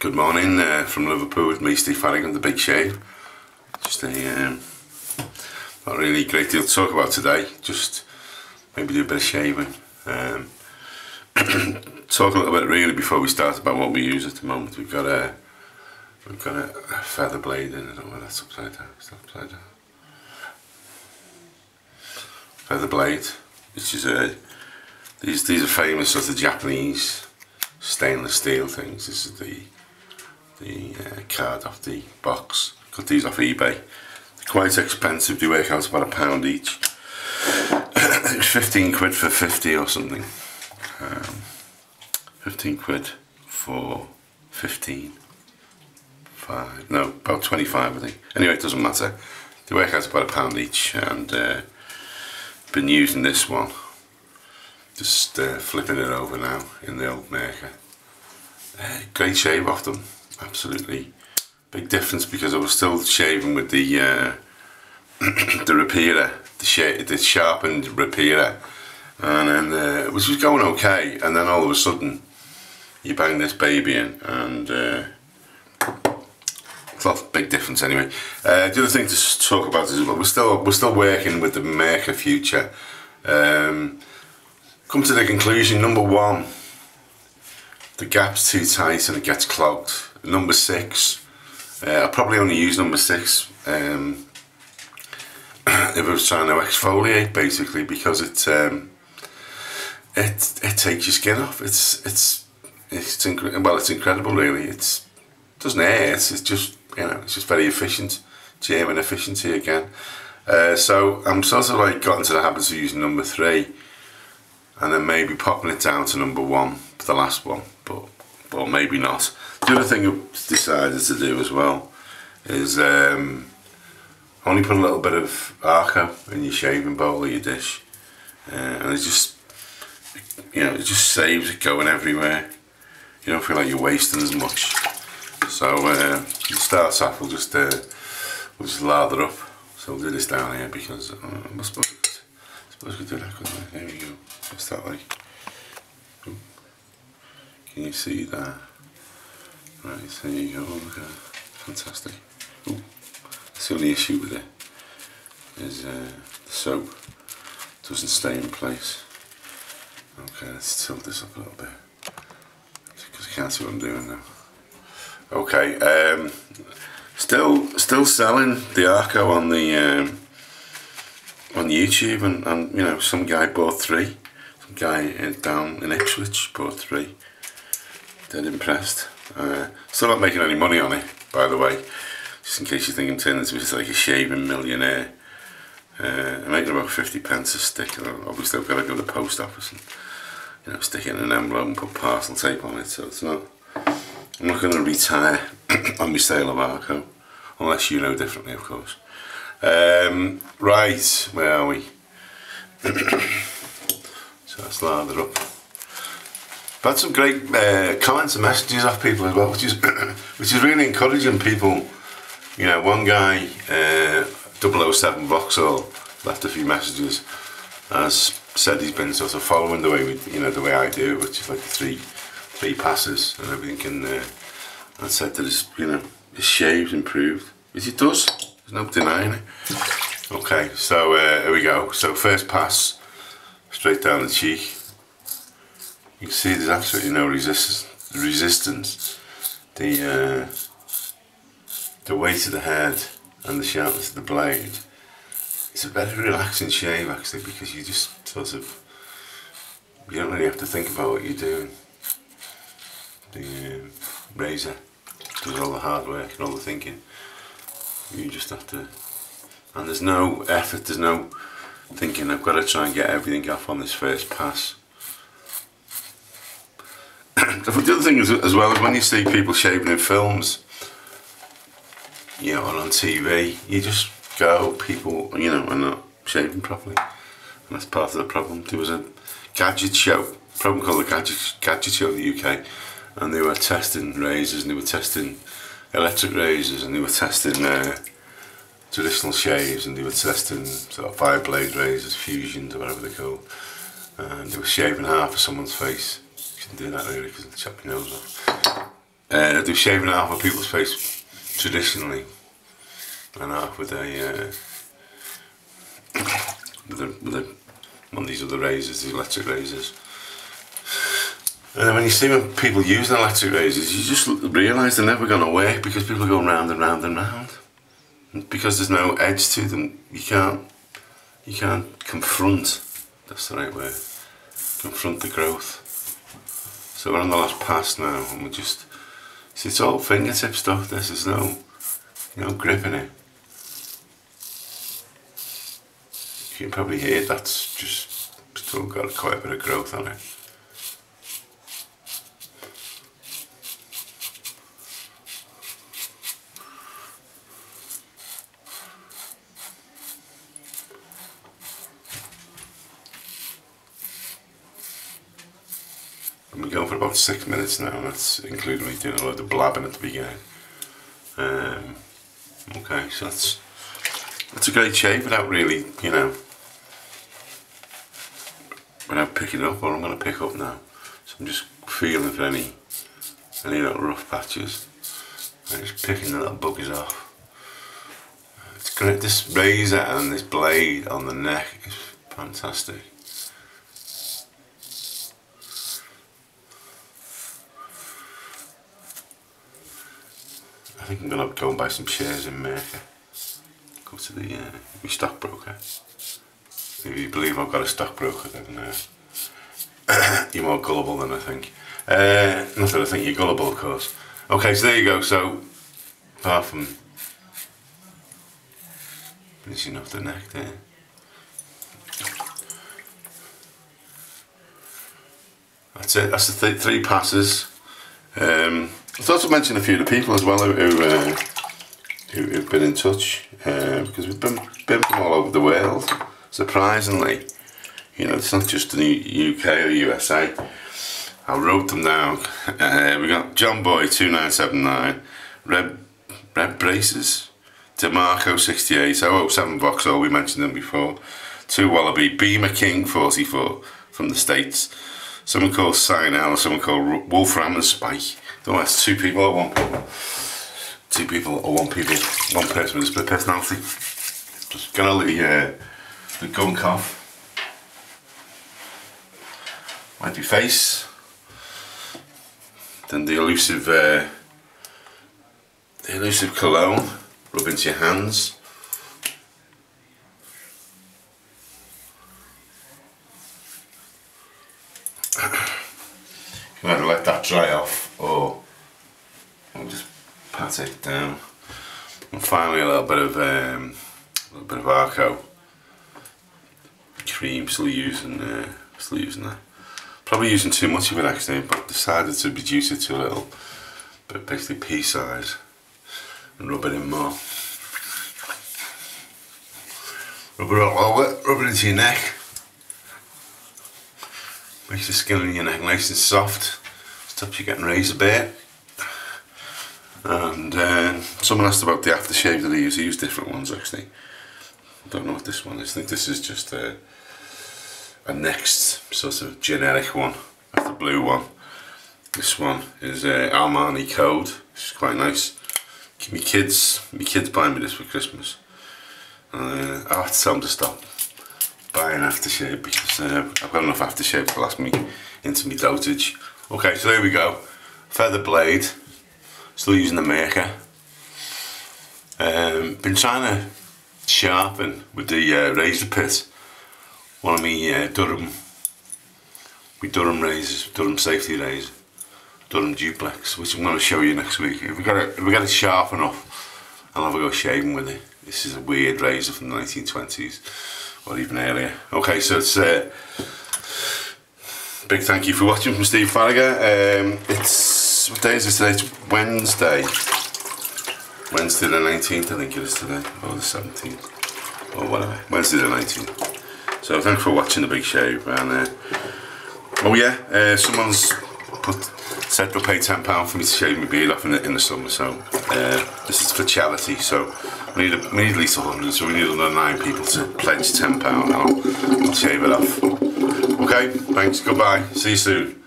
Good morning from Liverpool with me, Steve Farragon, the Big Shave. Just a not really great deal to talk about today, just maybe do a bit of shaving. Talk a little bit really before we start about what we use at the moment. We've got a feather blade in. I don't know where that's upside down. Is that upside down? Feather blade, which is these are famous as the Japanese stainless steel things. This is the card off the box. Got these off eBay. They're quite expensive. They work out about £1 each. It was 15 quid for 50 or something. 15 quid for 15. About 25 I think. Anyway, it doesn't matter. They work out about £1 each, and been using this one. Just flipping it over now in the old Merkur. Great shave off them. Absolutely big difference, because I was still shaving with the the repeater, the sharpened repeater, and then which was going okay, and then all of a sudden you bang this baby in, and it's a big difference anyway. The other thing to talk about is we're still working with the Merkur Future. Come to the conclusion, number one, the gap's too tight and it gets clogged. Number 6, I'll probably only use number 6 if I was trying to exfoliate, basically, because it takes your skin off. It's incredible really. It doesn't hurt. It's just, it's just very efficient, German efficiency again. So I'm sort of like got into the habit of using number 3, and then maybe popping it down to number 1 for the last one, but maybe not. The other thing I've decided to do as well is only put a little bit of Arco in your shaving bowl or your dish, and it just saves it going everywhere. You don't feel like you're wasting as much. So to start off, we'll just lather up. So we'll do this down here, because I suppose we could do that, couldn't we? There we go. What's that like? Ooh. Can you see that? Right, there you go. Look at that. Fantastic. Ooh. That's the only issue with it, is the soap doesn't stay in place. Okay, let's tilt this up a little bit, because I can't see what I'm doing now. Okay, still selling the Arco on the on YouTube, and some guy bought 3. Some guy down in Ipswich bought 3. Dead impressed. Still not making any money on it, by the way, just in case you think I'm turning into just like a shaving millionaire. I'm making about 50p a stick, and obviously I've got to go to the post office and stick it in an envelope and put parcel tape on it. So it's not. I'm not going to retire on my sale of Arco, unless you know differently, of course. Right, where are we? So let's lather up. I've had some great comments and messages off people as well, which is really encouraging. People, one guy, 007 Vauxhall, left a few messages, has said he's been sort of following the way I do it, which is like 3 passes and everything, and said that his shave's improved, which it does. There's no denying it. Okay, so here we go. So first pass, straight down the cheek. You can see there's absolutely no resistance. The weight of the head and the sharpness of the blade. It's a very relaxing shave actually, because you just you don't really have to think about what you're doing. The razor does all the hard work and all the thinking. You just have to, and there's no effort, there's no thinking, I've got to try and get everything off on this first pass. The other thing is, as well, is when you see people shaving in films, or on TV, you just go, people, are not shaving properly, and that's part of the problem. There was a gadget show, a program called the Gadget Show in the UK, and they were testing razors, and they were testing electric razors, and they were testing traditional shaves, and they were testing sort of 5-blade razors, fusions or whatever they're called, and they were shaving half of someone's face. You shouldn't do that really, because it'll chop your nose off. do shaving half of people's face traditionally, and half with one of these other razors, these electric razors. And then when you see when people use the electric razors, you just realise they're never going to work because people are going round and round and round. And because there's no edge to them, you can't confront, that's the right word, confront the growth. So we're on the last pass now, and we just, see, it's all fingertip stuff, there's no grip in it. You can probably hear that's just still got quite a bit of growth on it. I've been going for about 6 minutes now, and that's including me doing a load of blabbing at the beginning. Okay, so that's a great shape without really, without picking up, or I'm going to pick up now. So I'm just feeling for any little rough patches. I'm just picking the little buggers off. It's great. This razor and this blade on the neck is fantastic. I think I'm going to go and buy some shares in Merkur. Go to the stockbroker. If you believe I've got a stockbroker, then you're more gullible than I think. Not that I think you're gullible, of course. Okay, so there you go. So, apart from finishing off the neck there. That's it. That's the three passes. I thought to mention a few of the people as well who've been in touch, because we've been from all over the world. Surprisingly, it's not just in the UK or USA. I wrote them down. We got John Boy 2979, Red Braces, DeMarco 68, 007 Vauxhall, we mentioned them before, 2 Wallaby, Beamer King 44 from the States, someone called Sinel, someone called Wolfram and Spike. Oh, that's 2 people or 1 people. 2 people or 1 people. 1 person with a split personality. Just got all the gun cough. Wipe your face. Then the elusive cologne. Rub into your hands. You can either let that dry off, or just pat it down. And finally, a little bit of Arco cream. Still using that. Probably using too much of it actually, but decided to reduce it to a little bit, basically pea size, and rub it in more. Rub it all over. Rub it into your neck. Makes the skin on your neck nice and soft. Stops you getting razor bare. And someone asked about the aftershave that I use. I use different ones actually. I don't know what this one is. I think this is just a next sort of generic one. That's the blue one. This one is Armani Code, which is quite nice. My kids buying me this for Christmas. I have to tell them to stop buying aftershave because I've got enough aftershave to last me into my dotage. Okay, so there we go. Feather blade. Still using the Merkur. Been trying to sharpen with the razor pit. One of my Durham razors, Durham safety razor, Durham duplex, which I'm going to show you next week. If we get it sharp enough, I'll have a go shaving with it. This is a weird razor from the 1920s, or even earlier. Okay, so it's big thank you for watching from Steve Farragher. It's, what day is it today? It's Wednesday the 19th, I think it is today, or the 17th, or whatever. Wednesday the 19th. So thanks for watching the big shave, and oh yeah, someone's said they'll pay £10 for me to shave my beard off in the summer. So this is for charity. So we need at least 100. So we need another 9 people to pledge £10, and I'll shave it off. Okay, thanks. Goodbye. See you soon.